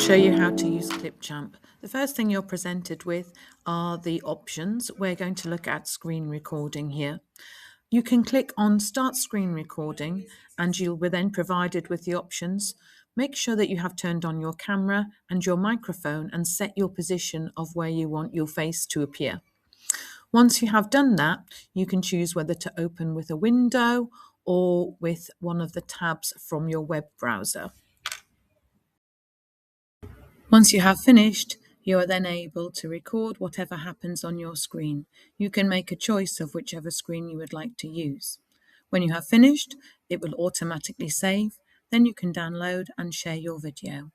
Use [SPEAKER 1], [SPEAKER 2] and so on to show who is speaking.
[SPEAKER 1] show you how to use Clipchamp. The first thing you're presented with are the options. We're going to look at screen recording here. You can click on Start Screen Recording and you'll be then provided with the options. Make sure that you have turned on your camera and your microphone and set your position of where you want your face to appear. Once you have done that, you can choose whether to open with a window or with one of the tabs from your web browser. Once you have finished, you are then able to record whatever happens on your screen. You can make a choice of whichever screen you would like to use. When you have finished, it will automatically save. Then you can download and share your video.